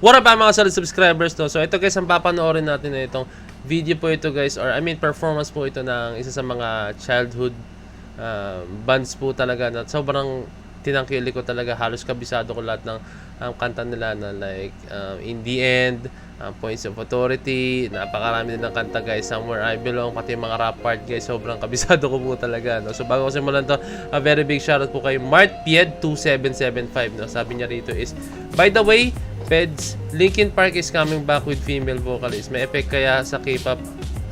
What up mga solid subscribers to? So ito guys, ang papanoorin natin na itong video po ito guys, or I mean performance po ito ng isa sa mga childhood bands po talaga na sobrang tinangkili ko talaga. Halos kabisado ko lahat ng kanta nila na like In the End, Points of Authority, napakarami din ng kanta guys, Somewhere I Belong, pati yung mga rap part guys, sobrang kabisado ko po talaga, no? So bago ko simulan to, a very big shoutout po kay Martpied2775, no? Sabi niya rito is, by the way, Peds, Linkin Park is coming back with female vocalist. May effect kaya sa K-pop?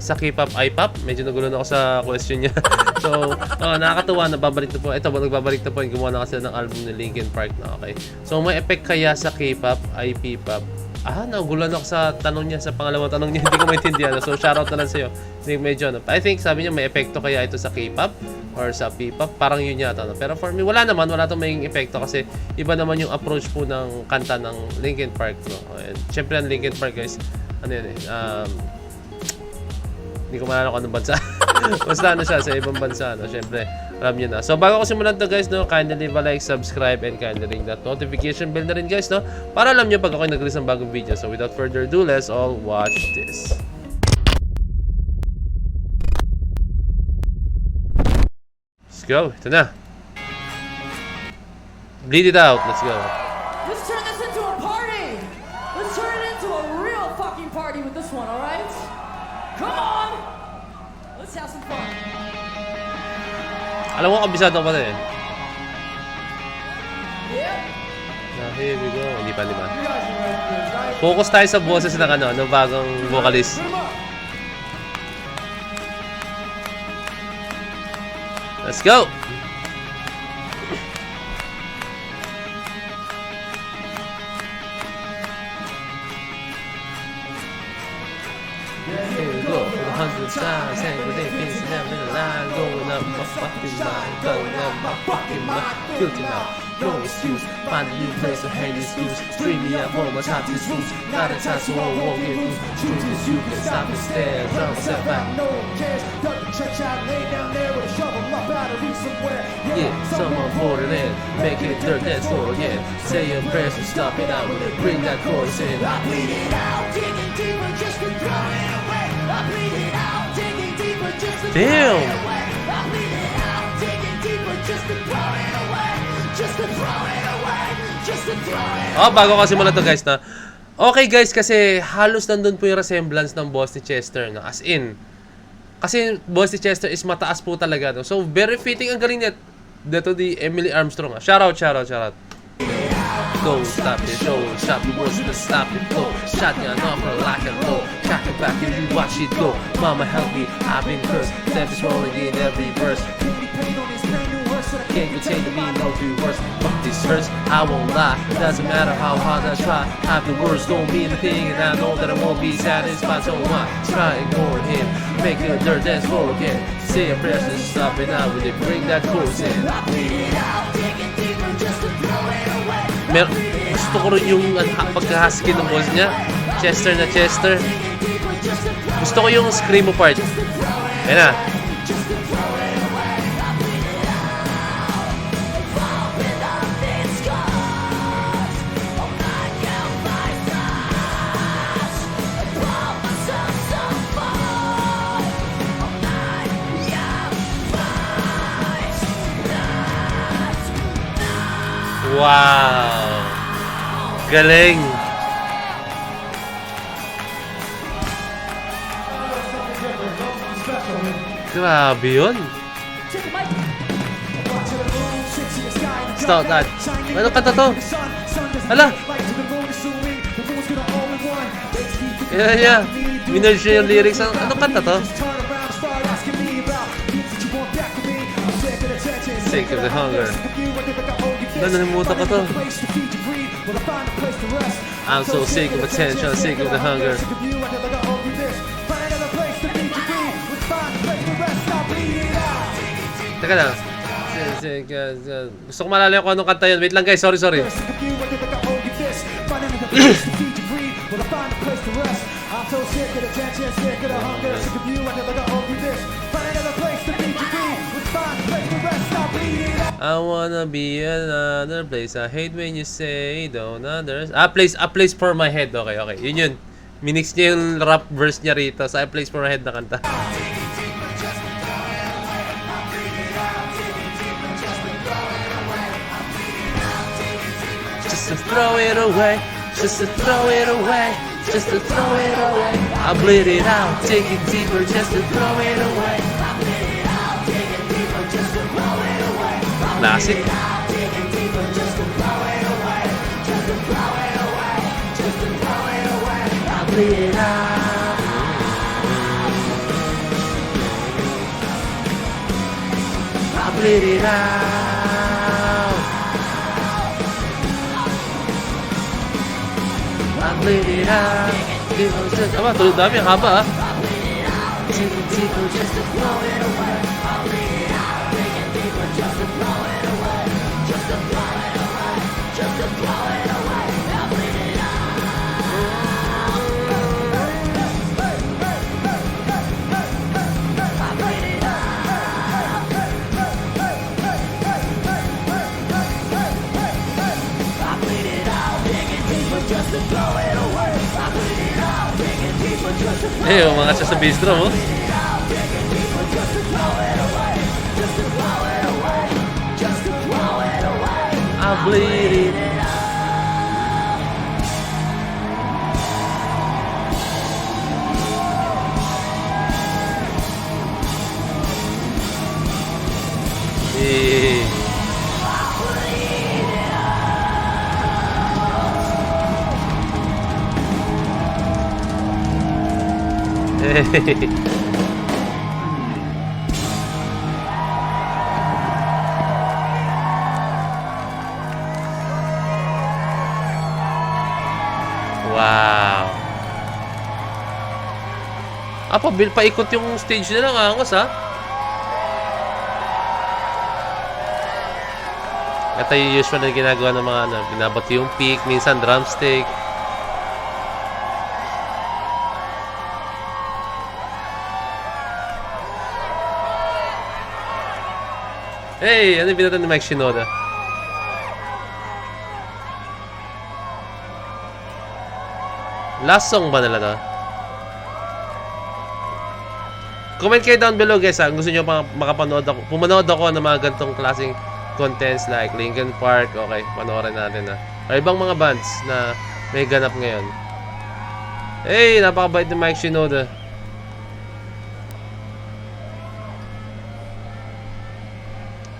Sa K-pop, I-pop? Medyo nagulo na ako sa question niya. So, nakakatuwa na babalik na po. Ito, nagbabalik na po. Gumawa na kasi ng album ni Linkin Park na okay. So, may effect kaya sa K-pop, I-pop? Nagulan ako sa tanong niya, sa pangalawang tanong niya. Hindi ko maintindihan. So, shoutout na lang sa'yo. Hindi medyo, I think, sabi niya, may epekto kaya ito sa K-pop or sa P-pop. Parang yun yata. No? Pero for me, wala itong may epekto kasi iba naman yung approach po ng kanta ng Linkin Park. No? And, syempre, ang Linkin Park, guys, hindi ko maalala kung anong bansa. Basta siya sa ibang bansa, no? Syempre, alam niyo na. So, bago ko simulan to guys, no? Kindly leave a like, subscribe, and kindly ring that notification bell na rin guys, no? Para alam niyo pag ako nag-release ng bagong video. So, without further ado, let's all watch this. Let's go. Ito na. Bleed it out. Let's go. Let's turn this into a party. Let's turn it into a real fucking party with this one, alright? Come on! Let's have some fun. Alam mo, kabisado ko pa rin. Yeah. Here we go. Hindi pa. Focus tayo sa boses ng ng bagong vocalist. Let's go! Here we go, for the 100 times, everyday things and having a line, going up my fucking mind, going up my fucking mind, guilty now, no excuse, find a new place to hang excuse, stream me up home, I top these roots, not a time so I won't get loose, truth is you can stop and stare, drop step back. No one cares, dug the trench out, lay down there with a shovel, my battery somewhere. Yeah, someone hold it in, make it dirt, that's all again, say your prayers and stop it out, bring that chorus in. I bleed it out, digging deeper just to throw it away. I bleed it out, digging deeper just to throw Damn. it away. I bleed it out, digging deeper just to throw it away. Just to throw it away. Just to throw it away. Bago kasi mula to guys na, okay guys, kasi halos nandun po yung resemblance ng boss ni Chester, no? As in, kasi boss ni Chester is mataas po talaga, no? So, very fitting ang galing niya. Dito di Emily Armstrong, Shout out. Go, stop it, show, stop it, what's the stop it, go. Shotgun off her like a low, cock it back and you watch it go. Mama help me, I've been cursed, death is rolling in every verse. Can't contain to be no too worse. Fuck this hurts, I won't lie. It doesn't matter how hard I try. Half the words don't mean a thing, and I know that I won't be satisfied. So why try ignoring him? Make it dirt dance floor again. Say a prayer and stop it out with it. Bring that chorus in. I bleed it out, digging deeper just to throw it away. Gusto ko rin yung pagka-husky ng boss niya. Chester na Chester. Gusto ko yung screamo part. Ayan na. Wow! Galing! Grabe yun! Stop that! Ano kanta to? Hala! Yeah. Minerge yung lyrics. Ano kanta to? Sick of the hunger. Nalimutan ko to. I'm so sick of attention, sick of the hunger. Teka lang. Gusto ko malala yung kung anong kanta yun. Wait lang guys, sorry. Just to feed your greed, will I find a place to rest? I'm so sick of attention, sick of the hunger, sick of you, I never got over this. Find another place to feed your greed, will find a place to rest. Stop bleeding out. I wanna be another place. I hate when you say don't others. A place for my head. Okay, okay. Yun. Minix niya yung rap verse niya rito sa A Place for My Head na kanta. Just to throw it away. Just to throw it away. Just to throw it away. I bleed it out. Take it deeper. Just to throw it away. Classic. Bleed it out. I bleed it out. I bleed it out. Aba, tulad dami ang haba ah. Eh, yung mga siya sa bistro mo. I bleed it. Eh. Wow. Paikot yung stage nila, ang angas ha. Ito yung usual na ginagawa ng mga binabati yung pick, minsan drumstick. Hey, ano yung binatan ni Mike Shinoda? Last song ba nila to? Comment kayo down below guys ha, gusto nyo pa makapanood ako. Pumanood ako ng mga ganitong klaseng contents like Linkin Park, okay, panoorin natin ha. Or ibang mga bands na may ganap ngayon. Hey, napakabait ni Mike Shinoda.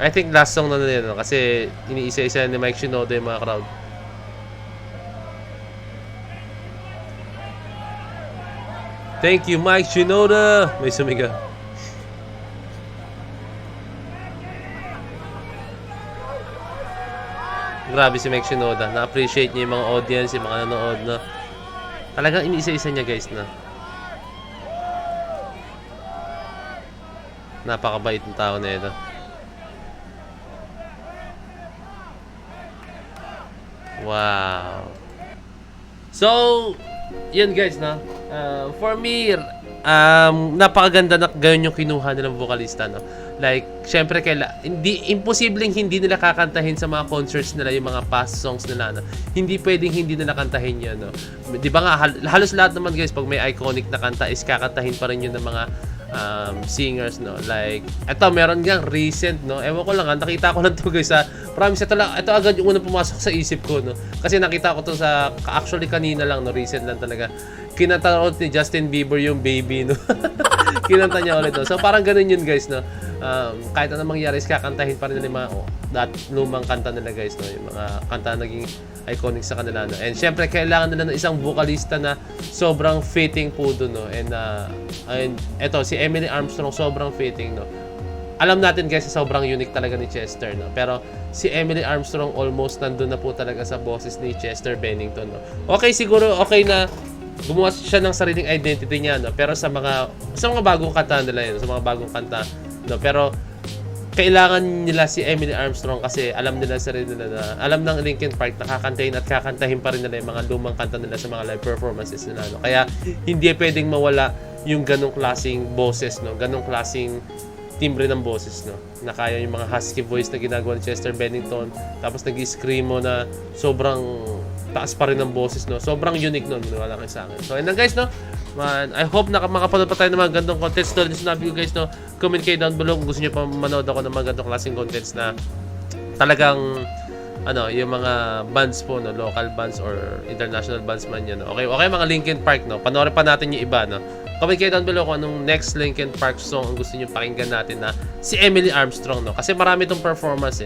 I think last song na nila no? Kasi iniisa-isa ni Mike Shinoda yung mga crowd. Thank you Mike Shinoda. May sumiga. Grabe si Mike Shinoda. Na-appreciate niya yung mga audience, yung mga nanonood no? Talagang iniisa-isa niya guys na. Napakabait ng tao na ito. Wow. So, yun guys na. For me, napakaganda na gayon yung kinuha nilang vocalista no. Like, syempre imposibleng hindi nila kakantahin sa mga concerts nila yung mga past songs nila no. Hindi pwedeng hindi nila kantahin 'yan no. 'Di ba nga halos lahat naman guys pag may iconic na kanta is kakantahin pa rin yun ng mga singers no. Like eto meron gang recent no. Ewan ko lang nakita ko lang to guys sa promise ito agad yung unang pumasok sa isip ko no. Kasi nakita ko to sa actually kanina lang no, recent lang talaga. Kinanta ulit ni Justin Bieber yung Baby no. Kinanta niya ulit no. So parang ganun yun guys no. Kahit anong mangyari is kakantahin pa rin nila yung mga lumang kanta nila guys no. Yung mga kanta naging iconic sa kanila no. And syempre kailangan nila ng isang vocalista na sobrang fitting po doon no. And eto si Emily Armstrong sobrang fitting no. Alam natin guys sobrang unique talaga ni Chester no. Pero si Emily Armstrong almost nandun na po talaga sa boses ni Chester Bennington no. Okay siguro okay na gumawa siya ng sariling identity niya no. Pero sa mga bagong kanta nila yun, sa mga bagong kanta no. Pero kailangan nila si Emily Armstrong kasi alam nila sa rin nila na alam ng Linkin Park nakakantahin at kakantahin pa rin nila yung mga lumang kanta nila sa mga live performances nila, no? Kaya hindi pwedeng mawala yung ganong klaseng boses, no? Ganong klaseng timbre ng boses, no? Na kaya yung mga husky voice na ginagawa ni Chester Bennington, tapos nag-screamo na sobrang taas pa rin ng boses, no? Sobrang unique nun, wala kayo sa akin. So, and then guys, no? Man, I hope na makapanood pa tayo ng mga gandong contents. No, sinabi ko guys, no? Comment kayo down below kung gusto niyo pa manood ako ng mga gandong klaseng contents na talagang yung mga bands po, no, local bands or international bands man yan, no? Okay, mga Linkin Park, no? Panoorin pa natin yung iba, no? Comment kayo down below kung anong next Linkin Park song ang gusto niyo pakinggan natin na si Emily Armstrong, no? Kasi marami itong performance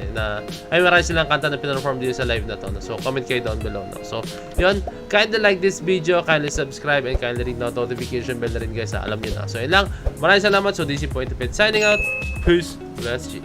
marami silang kanta na pinerform dito sa live na to, no? So comment kayo down below, no? So yun, kindly like this video, kindly subscribe, and kindly ring the notification bell na rin guys, alam niyo na. So yun lang, maraming salamat. So this is Point of It signing out. Peace. Let's G.